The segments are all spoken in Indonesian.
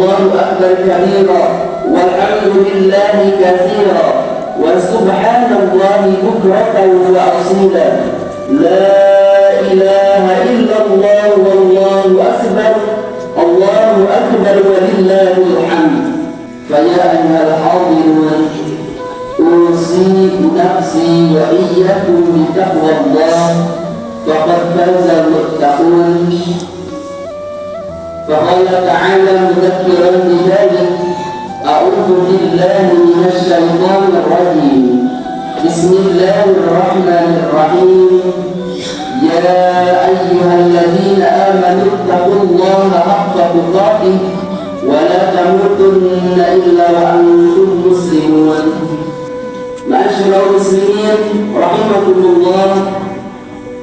الله أكبر كبيرا والحمد لله كثيرا وسبحان الله بكرة وأصيلا لا إله إلا الله والله أكبر الله أكبر ولله الحمد. فيا أيها الحاضرون أوصي نفسي وإياكم بتقوى الله فقد فاز المتقون. فقال تعالى مذكرا بذلك أعوذ بالله من الشيطان الرجيم بسم الله الرحمن الرحيم يا أيها الذين آمنوا اتقوا الله حق تقاته ولا تموتن إلا وأنتم مسلمون. Ma'asyiral muslimin rahimakumullah,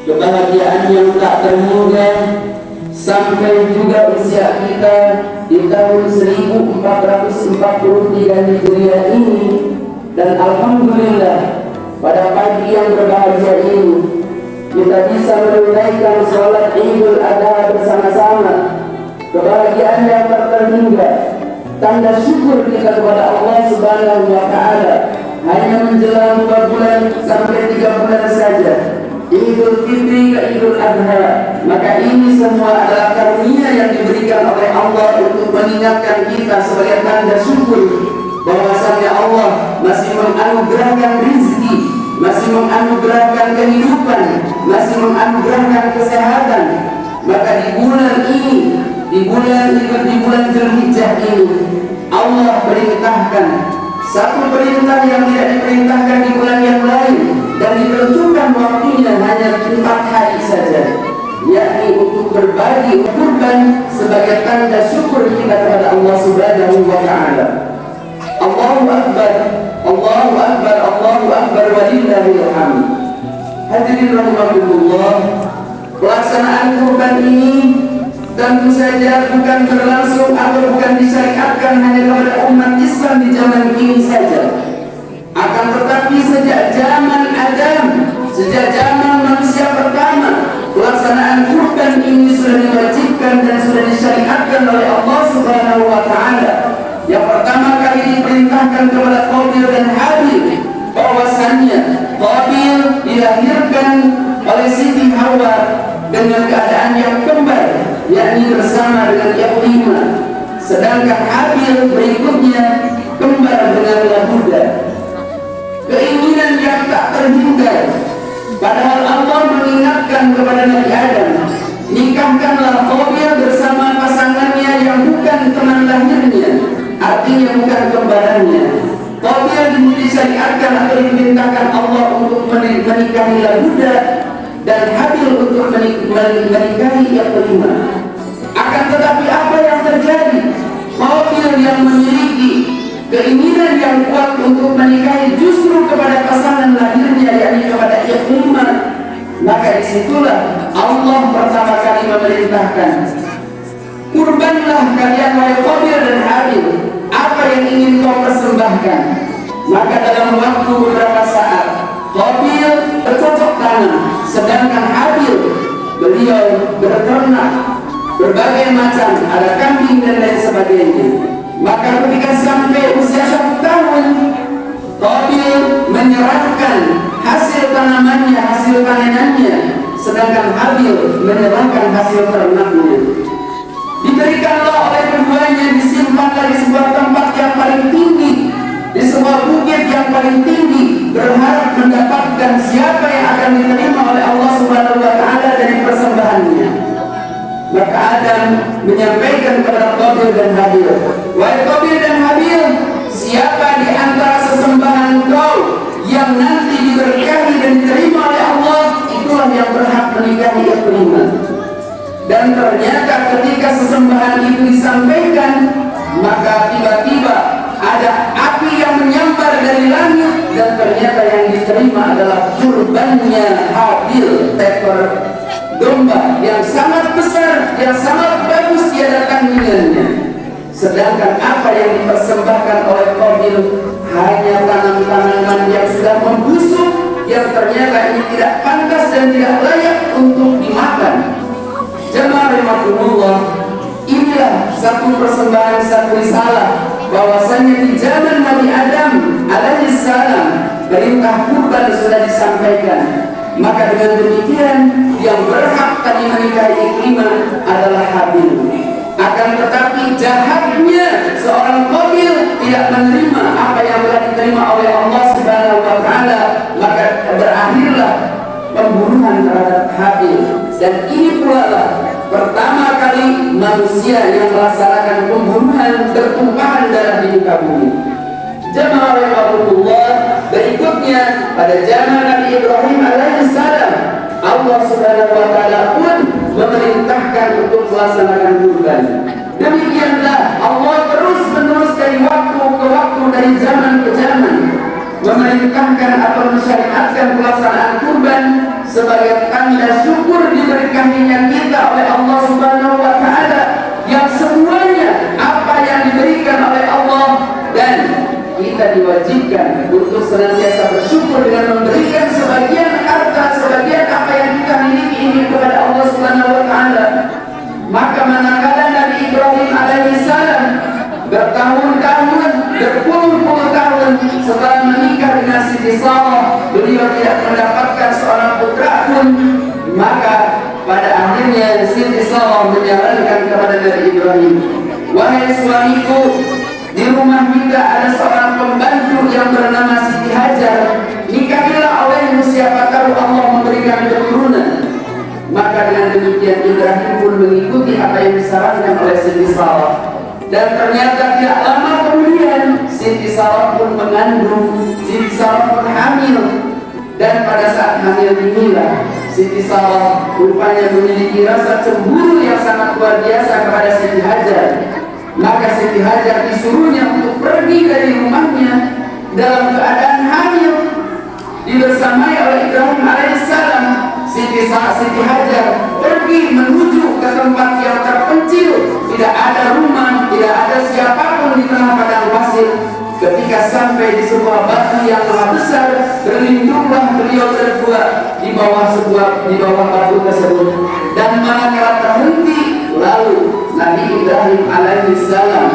kebahagiaan yang tak terhingga sampai juga usia kita di tahun 1443 Hijriah ini, dan alhamdulillah pada pagi yang berbahagia ini kita bisa menunaikan sholat Idul Adha bersama-sama. Kebahagiaan yang tak terhingga, tanda syukur kita kepada Allah Subhanahu wa Ta'ala. Hanya menjelang 2 bulan sampai 3 bulan saja Idul Fitri ke Idul Adha, maka ini semua adalah karunia yang diberikan oleh Allah untuk mengingatkan kita sebagai tanda syukur bahwasanya Allah masih menganugerahkan rezeki, masih menganugerahkan kehidupan, masih menganugerahkan kesehatan. Maka di bulan ini, di bulan Dzulhijjah ini, Allah perintahkan satu perintah yang tidak diperintahkan di bulan yang lain dan ditentukan waktunya hanya 4 hari saja, yakni untuk berbagi kurban sebagai tanda syukur kita kepada Allah Subhanahu wa Ta'ala. Allahu Akbar, Allahu Akbar, Allahu Akbar walillahil hamd. Hadirin rahimakumullah, pelaksanaan kurban ini tentu saja bukan berlangsung atau bukan disyariatkan hanya kepada umat Islam di zaman kini saja. Akan tetapi sejak zaman Adam, sejak zaman manusia pertama, pelaksanaan kurban ini sudah diwajibkan dan sudah disyariatkan oleh Allah Subhanahu wa Ta'ala. Yang pertama kali diperintahkan kepada Qabil dan Habil, bahwasannya Qabil dilahirkan oleh Siti Hawa dengan keadaan yang kembar, yakni bersama dengan Ibrahim. Sedangkan Habil berikutnya kembar dengan Lahuda. Keinginan yang tak terhingga, padahal Allah mengingatkan kepada Nabi Adam, nikahkanlah Qabil bersama pasangannya yang bukan teman lahirnya, artinya bukan kembarannya. Qabil disyariatkan atau diperintahkan Allah untuk menikahi Lahuda dan Habil untuk menikahi Ibrahim. Akan tetapi apa yang terjadi? Qabil yang memiliki keinginan yang kuat untuk menikahi justru kepada pasangan lahirnya, yakni kepada Ibrahim. Maka disitulah Allah pertama kali memerintahkan, kurbanlah kalian wahai Qabil dan Habil, apa yang ingin kau persembahkan. Maka dalam waktu beberapa saat Qabil bercocok tanam, sedangkan Habil beliau berternak berbagai macam, ada kambing dan lain sebagainya. Maka ketika sampai usia 1 tahun, Qabil menyerahkan hasil tanamannya, hasil panenannya, sedangkan Habil menyerahkan hasil ternaknya. Diberikanlah oleh keduanya, disimpanlah di sebuah tempat yang paling tinggi, di sebuah bukit yang paling tinggi, berharap mendapatkan siapa yang akan diterima oleh Allah Subhanahu wa Ta'ala dari persembahannya. Maka Adam menyampaikan kepada Qabil dan Habil, wahai Qabil dan Habil, siapa di antara sesembahan kau yang nanti diberkahi dan diterima oleh Allah, itulah yang berhak menikahi Ibrahim. Dan ternyata ketika sesembahan itu disampaikan, maka tiba-tiba ada api yang menyambar dari langit, dan ternyata yang diterima adalah kurbannya Habil, ekor domba yang sangat besar, yang sangat bagus tiada tandingannya. Sedangkan apa yang dipersembahkan oleh Qabil hanya tanaman-tanaman yang sudah membusuk, yang ternyata ini tidak pantas dan tidak layak untuk dimakan. Jemaah rahimakumullah, inilah satu persembahan satu risalah bahwasanya di zaman Nabi Adam alaihi salam perintah kurban sudah disampaikan. Maka dengan demikian yang berhak tadi menikahi Ikrimah adalah Habil. Akan tetapi jahatnya seorang Qabil tidak menerima apa yang telah diterima oleh Allah Subhanahu wa taala, maka berakhirlah pembunuhan terhadap Habil. Dan ini pula lah pertama kali manusia yang melaksanakan pembunuhan bertumpahan darah di muka bumi. Jamaah rahimahullah, berikutnya pada zaman Nabi Ibrahim alaihissalam, Allah Subhanahu wa taala pun memerintahkan untuk melaksanakan kurban. Demikianlah Allah terus-menerus dari waktu ke waktu, dari zaman ke zaman, memerintahkan atau mensyariatkan pelaksanaan kurban sebagai tanda syukur diberkahinya kita oleh Allah Subhanahu wa taala, yang semuanya apa yang diberikan oleh Allah, dan kita diwajibkan untuk senantiasa bersyukur dengan memberikan sebagian harta, sebagian apa yang kita miliki ini kepada Allah Subhanahu wa taala. Maka manakala Nabi Ibrahim alaihissalam bertahun-tahun, berpuluh-puluh tahun setelah menikah dengan Siti Sarah, beliau tidak mendapatkan seorang putra pun, maka pada akhirnya Siti Sarah menyarankan kepada Nabi Ibrahim, wahai suamiku, di rumah kita ada seorang pembantu yang bernama Siti Hajar, nikahilah olehmu, siapa tahu Allah memberikan keturunan. Maka dengan demikian Ibrahim pun mengikuti apa yang disarankan oleh Siti Sarah. Dan ternyata tidak lama kemudian Siti Sarah pun mengandung, Siti Sarah pun hamil. Dan pada saat hamil inilah Siti Sarah rupanya memiliki rasa cemburu yang sangat luar biasa kepada Siti Hajar. Maka Siti Hajar disuruhnya untuk pergi dari rumahnya dalam keadaan hamil, dibersamai oleh Ibrahim alaihissalam. Siti Hajar pergi menuju ke tempat yang terpencil, tidak ada rumah, tidak ada siapapun di tengah padang pasir. Ketika sampai di sebuah batu yang maha besar, berlindunglah beliau berdua di bawah batu tersebut. Dan manakala terhenti, lalu Nabi Ibrahim alaihissalam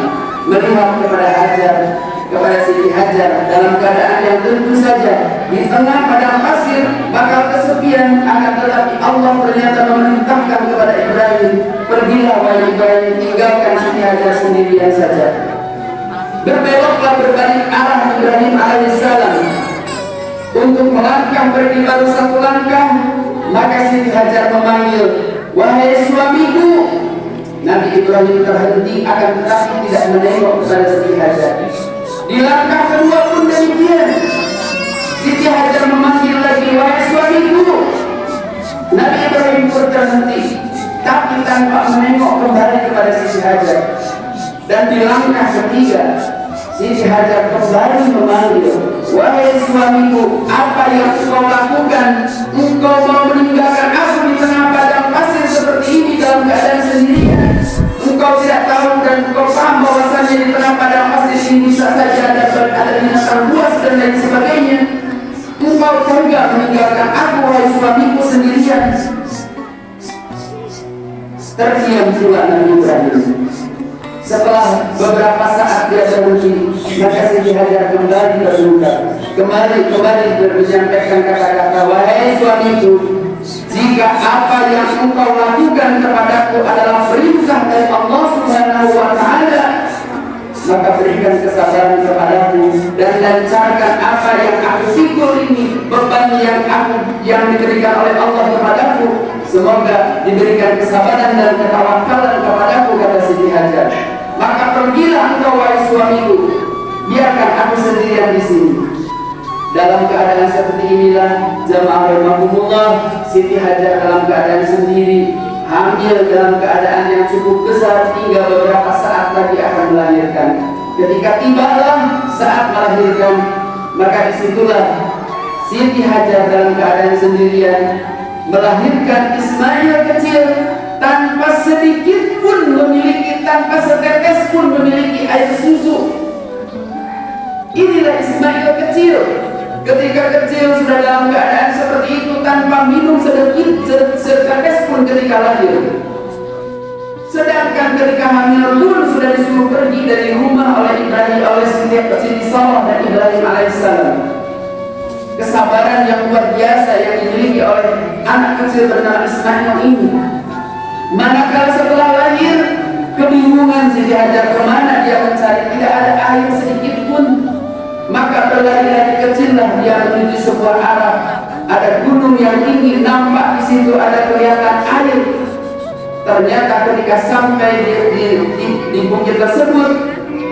melihat kepada Siti Hajar dalam keadaan yang tentu saja di tengah padang pasir bakal kesepian, akan tetapi Allah ternyata memerintahkan kepada Ibrahim, pergilah wahai Ibrahim, tinggalkan Siti Hajar sendirian saja. Berbeloklah berbalik arah Ibrahim alaihissalam untuk melangkah pergi baru satu langkah, maka Siti Hajar memanggil, wahai suamiku. Nabi Ibrahim terhenti, akan tetapi tidak menengok kepada Siti Hajar. Di langkah kedua pun demikian, Siti Hajar memanggil lagi, wahai suamiku. Nabi Ibrahim pun terhenti, tapi tanpa menengok kembali kepada Siti Hajar. Dan di langkah ketiga, Siti Hajar kembali memanggil, wahai suamiku, apa yang engkau lakukan? Engkau mau meninggalkan aku di tengah padang pasir seperti ini dalam keadaan sendirian? Engkau tidak tahu dan engkau paham bahwasanya di tengah padang pasir ini bisa saja ada binatang buas dan lain sebagainya. Engkau tega meninggalkan aku, wahai suamiku, sendirian? Terdiam pula Nabi Ibrahim. Setelah beberapa saat dia berhenti, maka Siti Hajar kembali berduka, kembali menyampaikan kata-kata, wahai suamiku, jika apa yang engkau lakukan kepadaku adalah perintah dari Allah Subhanahu wa taala, maka berikan kesabaran kepadaku dan lancarkan apa yang aku pikul ini, beban yang diberikan oleh Allah kepadaku. Semoga diberikan kesabaran dan ketawakalan kepadaku, kata Siti Hajar. Maka pergilah engkau, wahai suamiku, biarkan aku sendirian di sini. Dalam keadaan seperti inilah, jamaah rahimahumullah, Siti Hajar dalam keadaan sendiri, hamil dalam keadaan yang cukup besar, hingga beberapa saat lagi akan melahirkan. Ketika tibalah saat melahirkan, maka disitulah Siti Hajar dalam keadaan sendirian melahirkan Ismail kecil, tanpa sedikit pun memiliki, tanpa setetes pun memiliki air susu. Inilah Ismail kecil. Ketika kecil sudah dalam keadaan seperti itu, tanpa minum sedikit setetes pun ketika lahir. Sedangkan ketika hamil pun sudah disuruh pergi dari rumah oleh Ibrahim, oleh Siti Sarah dan Ibrahim alaihissalam. Kesabaran yang luar biasa yang dimiliki oleh anak kecil bernama Ismail ini. Manakala setelah lahir, kebingungan Siti Hajar kemana dia mencari, tidak ada air sedikit pun. Maka berlari-lari kecillah dia menuju sebuah arah. Ada gunung yang tinggi, nampak di situ ada kelihatan air. Ternyata ketika sampai di bukit tersebut,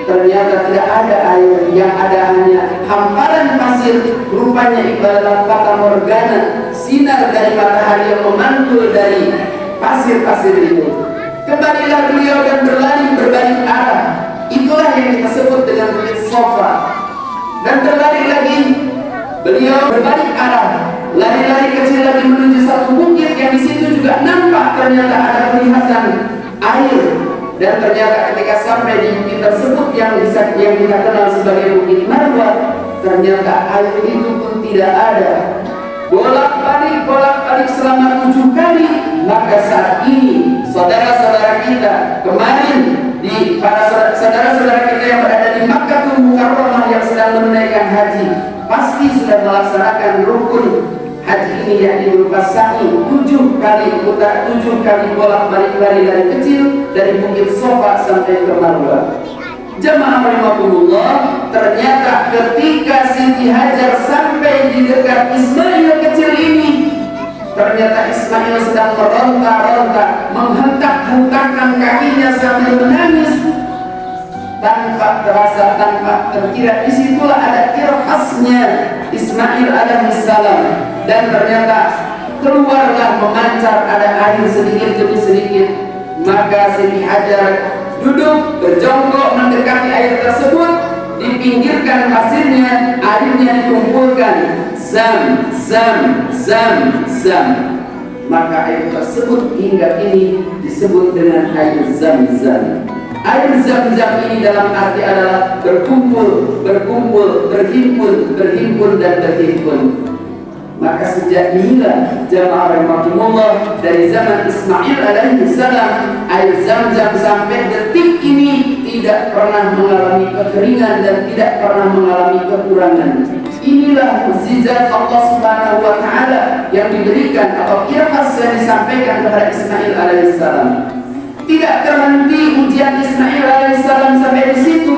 ternyata tidak ada air, yang ada hanya hamparan pasir. Rupanya ibarat fata morgana, sinar dari matahari yang memantul dari pasir-pasir itu. Kembalilah beliau dan berlari berbalik arah. Itulah yang kita sebut dengan bukit Sofa. Dan berlari lagi, beliau berbalik arah, lari-lari kecil lagi menuju satu bukit yang di situ juga nampak ternyata ada kelihatan air. Dan ternyata ketika sampai di bukit tersebut yang kita kenal sebagai Bukit Marwah, ternyata air itu pun tidak ada. Bolak-balik selama 7 kali. Maka saat ini saudara-saudara kita kemarin, para saudara-saudara kita yang berada di Makkah Mukarramah yang sedang menunaikan haji, pasti sudah melaksanakan rukun haji ini, yakni berupa sa'i 7 kali putar, 7 kali bolak-balik lari dari kecil dari Bukit Sofa sampai ke Marwah. Jamaah rahimakumullah, ternyata ketika Siti Hajar sampai di dekat Ismail kecil ini, ternyata Ismail sedang meronta-ronta, menghentak-hentakkan kakinya sambil menangis. Tanpa terasa, tanpa terkira, disitulah ada ciri khasnya Ismail alaihissalam. Dan ternyata keluarlah memancar ada air sedikit demi sedikit. Maka Siti Hajar duduk berjongkok mendekati air tersebut, dipinggirkan pasirnya, airnya dikumpulkan, zam, zam, zam, zam. Maka air tersebut hingga ini disebut dengan air zam-zam. Air zam-zam ini dalam arti adalah berkumpul, berkumpul, berhimpun, berhimpun dan berhimpun. Maka sejak inilah jamaah rahimakumullah, dari zaman Ismail alaihissalam, air zam-zam sampai detik ini tidak pernah mengalami kekeringan dan tidak pernah mengalami kekurangan. Inilah mukjizat Allah Subhanahu wa taala yang diberikan atau irhas yang disampaikan kepada Ismail alaihissalam. Tidak terhenti ujian Ismail alaihissalam sampai di situ.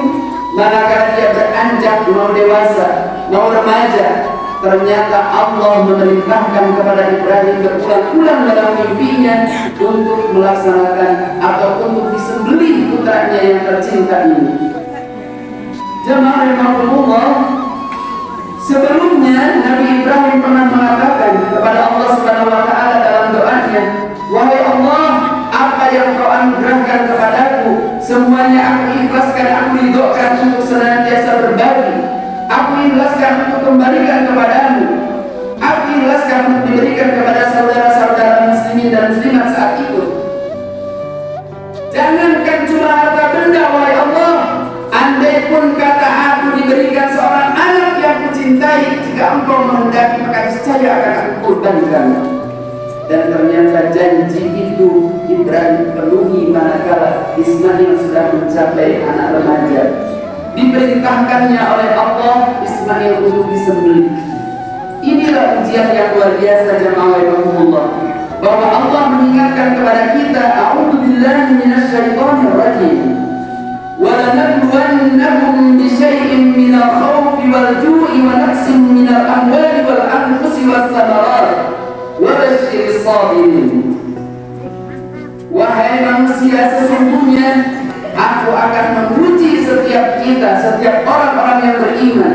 Manakala dia beranjak mau dewasa, mau remaja, ternyata Allah memerintahkan kepada Ibrahim berulang-ulang dalam mimpinya untuk melaksanakan atau untuk disembelih putranya yang tercinta ini. Jamaah rahimakumullah, sebelumnya Nabi Ibrahim pernah mengatakan kepada Allah Subhanahu wa taala dalam doanya, "Wahai Allah, apa yang Kau anugerahkan kepadaku, semuanya aku ikhlaskan, aku ridhokan untuk senantiasa berbagi. Aku ikhlaskan untuk kembalikan kepadamu. Aku ikhlaskan untuk diberikan kepada saudara-saudara muslimin dan muslimat saat itu. Jangankan cuma harta benda, wahai Allah, andai pun kata aku diberikan seorang anak yang kucintai, jika Engkau menghendaki maka niscaya akan aku kurbankan." Dan ternyata janji itu Ibrahim penuhi manakala Ismail sudah mencapai anak remaja. Diperintahkannya oleh Allah Ismail untuk disembelih. Inilah ujian yang luar biasa jamaah rahimakumullah, bahwa Allah mengingatkan kepada kita, a'udzubillahi minasyaitonir rajim, wa lanabluwannakum bisyai'in minal khawfi wal ju'i wa naqsin minal amwali wal anfusi was samarat wa basyyiris sabirin. Wahai manusia, sesungguhnya aku akan menguji setiap kita, setiap orang-orang yang beriman.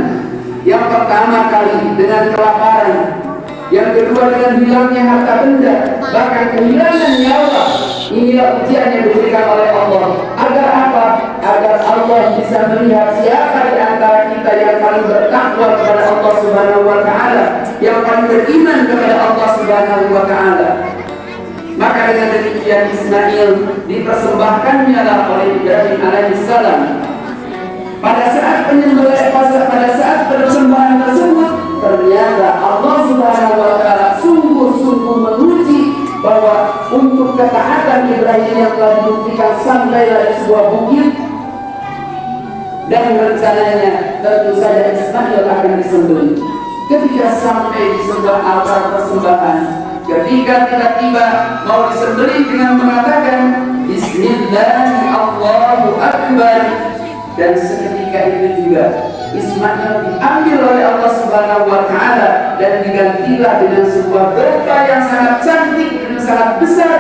Yang pertama kali dengan kelaparan, yang kedua dengan hilangnya harta benda, bahkan kehilangan nyawa. Inilah ujian yang diberikan oleh Allah. Agar apa? Agar Allah bisa melihat siapa di antara kita yang paling bertakwa kepada Allah Subhanahu wa taala, yang paling beriman kepada Allah Subhanahu wa taala. Maka dengan demikian Ismail dipersembahkannya oleh Ibrahim alaihissalam. Pada saat penyembelihan, pada saat persembahan tersebut, ternyata Allah Subhanahu wa taala sungguh-sungguh menguji bahwa untuk ketaatan Ibrahim yang telah dibuktikan sampailah di sebuah bukit, dan rencananya tentu saja Ismail akan disembelih. Ketika sampai di sebuah altar persembahan, ketika tiba-tiba mau disembelih dengan mengatakan Bismillah Allahu Akbar, dan seketika itu juga Ismail diambil oleh Allah Subhanahu wa Ta'ala dan digantilah dengan sebuah berkah yang sangat cantik dan sangat besar,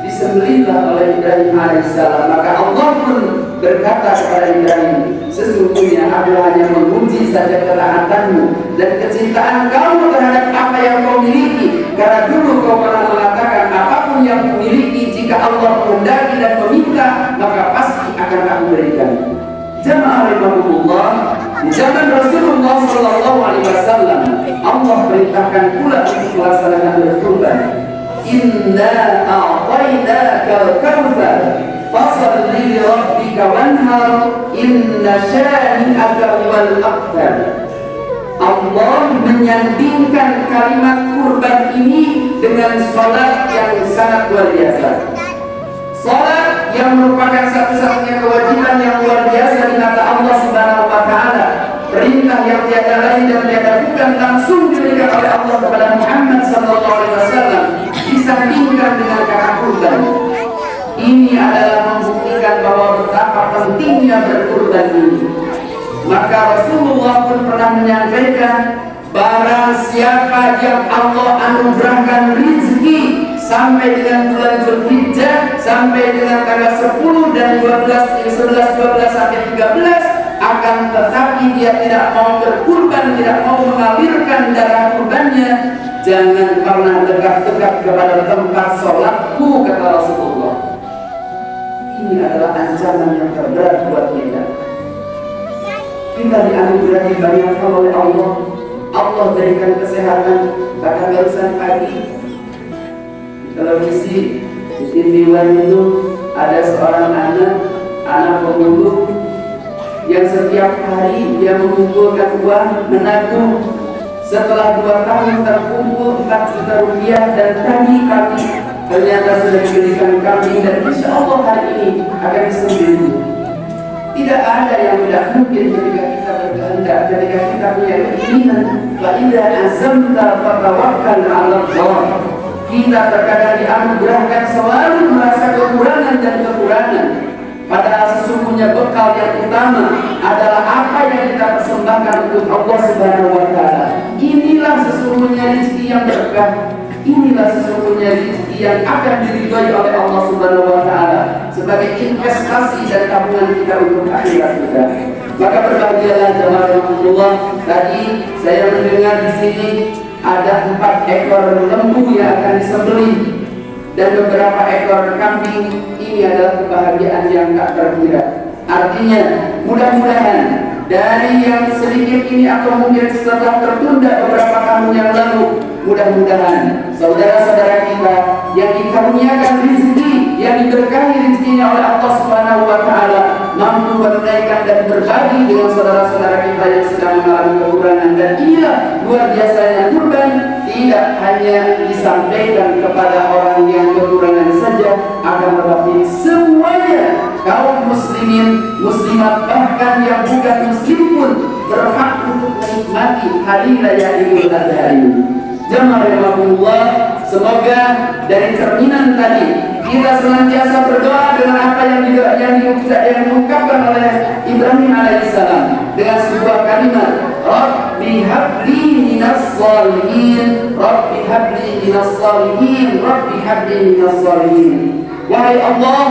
disembelihlah oleh Ibrahim alaihissalam. Maka Allah pun berkata kepada Ibrahim, sesungguhnya aku hanya menguji saja ketaatanmu dan kecintaan kamu terhadap apa yang kau miliki, karena dulu kau pernah mengatakan apapun yang kau miliki, jika Allah menghendaki dan meminta, maka pasti akan aku berikan. Jamaah rahimahumullah, di zaman Rasulullah sallallahu alaihi wasallam, Allah perintahkan pula untuk melaksanakan berkurban. Inna a'tainaka al-kautsar fasholli li rabbika wanhar inna syani'aka huwal abtar. Allah menyandingkan kalimat kurban ini dengan salat yang sangat luar biasa. Salat yang merupakan satu-satunya kewajiban yang luar biasa di mata Allah Subhanahu wa Ta'ala. Perintah yang tiada lain dan tiada bukan langsung diberikan oleh Allah kepada Muhammad sallallahu alaihi wasallam disandingkan dengan kata kurban. Ini adalah membuktikan bahwa betapa pentingnya berkurban ini. Maka Rasulullah pun pernah menyampaikan, barang siapa yang Allah anugerahkan rezeki sampai dengan bulan Zulhijjah, sampai dengan tanggal 10 dan 12, 11, 12 sampai 13, akan tetapi dia tidak mau berkurban, tidak mau mengalirkan darah kurbannya, jangan pernah dekat-dekat kepada tempat sholatku, kata Rasulullah. Ini adalah ancaman yang terberat buat kita. Kita dianugerahi banyak hal oleh Allah. Allah berikan kesehatan. Bahkan barusan pagi televisi di TV One itu ada seorang anak pemulung yang setiap hari dia mengumpulkan uang, menabung. Setelah 2 tahun terkumpul 4 juta rupiah, dan tadi kami ternyata sudah diberikan kambing, dan insya Allah hari ini akan disembelih. Tidak ada yang tidak mungkin ketika kita berkehendak, ketika kita punya keinginan. Fa idza azamta fatawakkal 'ala Allah. Kita terkadang dianugerahkan selalu merasa kekurangan dan kekurangan. Padahal sesungguhnya bekal yang utama adalah apa yang kita persembahkan untuk Allah Subhanahu wa Ta'ala. Inilah sesungguhnya rezeki yang berkah. Inilah sesungguhnya rezeki yang akan diridhai oleh Allah Subhanahu wa Ta'ala sebagai investasi dan tabungan kita untuk akhirat kita. Maka berbahagialah jemaah Allah. Tadi saya mendengar di sini ada 4 ekor lembu yang akan disembelih dan beberapa ekor kambing. Ini adalah kebahagiaan yang tak terkira. Artinya mudah-mudahan dari yang sedikit ini atau mungkin setelah tertunda beberapa tahun yang lalu, mudah-mudahan saudara-saudara kita yang dikaruniakan rezeki, yang diberkahi rezekinya oleh Allah Subhanahu wa Ta'ala, mampu menunaikan dan berbagi dengan saudara-saudara kita yang sedang mengalami kekurangan. Dan inilah luar biasanya kurban, tidak hanya disampaikan kepada orang yang kekurangan saja, akan tetapi semuanya kaum muslimin, muslimat, bahkan yang bukan muslim pun berhak untuk menikmati hari raya Idul Adha ini. Jemaah rahimahullah, semoga dari cerminan tadi kita senantiasa berdoa dengan apa yang diungkapkan oleh Ibrahim alaihissalam dengan sebuah kalimat, Rabbi habli minas shalihin, Rabbi habli minas shalihin, Rabbi habli minas shalihin. Wahai Allah,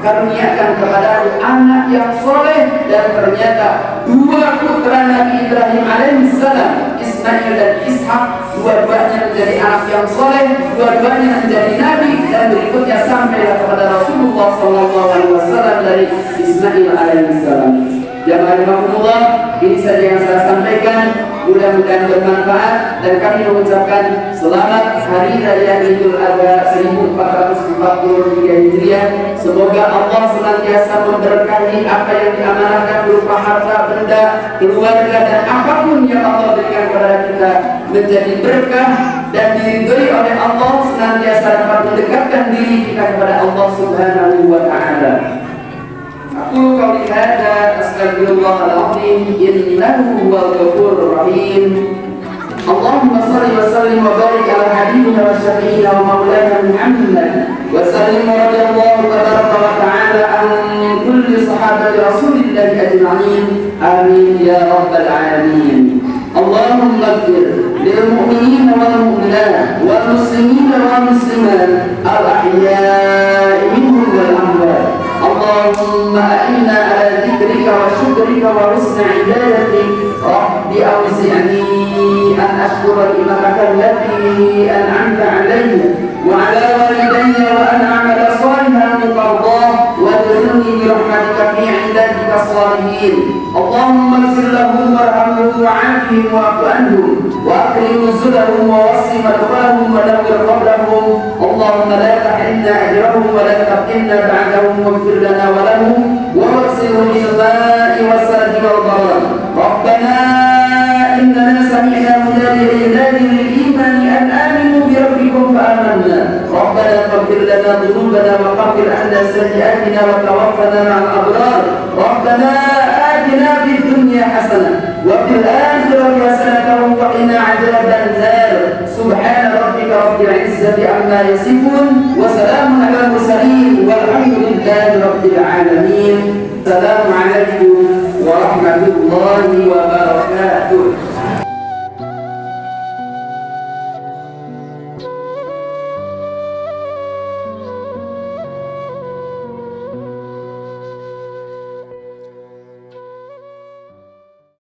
karuniakan kepadaku anak yang soleh. Dan ternyata 2 putra Nabi Ibrahim alaihissalam, Ismail dan Ishak, dua-duanya menjadi anak yang soleh, dua-duanya menjadi nabi, dan berikutnya sampailah kepada Rasulullah SAW dari Ismail alaihissalam. Jamaah rahimakumullah, ini saja yang saya sampaikan. Mudah-mudahan bermanfaat dan kami mengucapkan selamat Hari Raya Idul Adha 1443 Hijriah. Semoga Allah senantiasa memberkahi apa yang diamanahkan berupa harta benda, keluarga dan apapun yang Allah berikan kepada kita menjadi berkah dan diridhoi oleh Allah, senantiasa dapat mendekatkan diri kita kepada Allah Subhanahu wa taala. Aku qauli hadza astaghfirullah al-azim innahu huwal ghafurur rahim. Allahumma shalli wa sallim wa barik ala habibina wa syafi'ina wa maulana Muhammad wa sallim radhiyallahu tabaraka wa ta'ala an kulli sahabati Rasulillah ajma'in. Amin ya rabbal alamin. Allahumma ighfir lil mu'minina wal mu'minat wal muslimina wal muslimat al ahya'i minhum wal amwat. اللهم أعنا على ذكرك وشكرك وحسن عبادتك. رب أوزعني أن أشكر نعمتك التي أنعمت علي وعلى والدي وأن أعمل صالحا ترضاه وادخلني برحمتك في عبادك الصالحين. اللهم اغفر لهم وارحمهم وعافهم واعف عنهم وأكرم نزلهم ووسع مدخلهم ونور قبرهم. اللهم لا تحرمنا أجرهم ولا تفتنا بعدهم واغفر لنا ولهم واغسلهم بالماء والثلج والبرد. ربنا إننا سمعنا مناديا ينادي للإيمان أن آمنوا بربكم فآمنا. ربنا فاغفر لنا ذنوبنا وكفر عنا سيئاتنا وتوفنا مع الأبرار. ربنا آتنا في الدنيا حسنة وفي الآخرة حسنة وقنا عذاب النار. سبحان ربك رب العزة عما يصفون وسلام على المرسلين والحمد لله رب العالمين. السلام عليكم ورحمة الله وبركاته.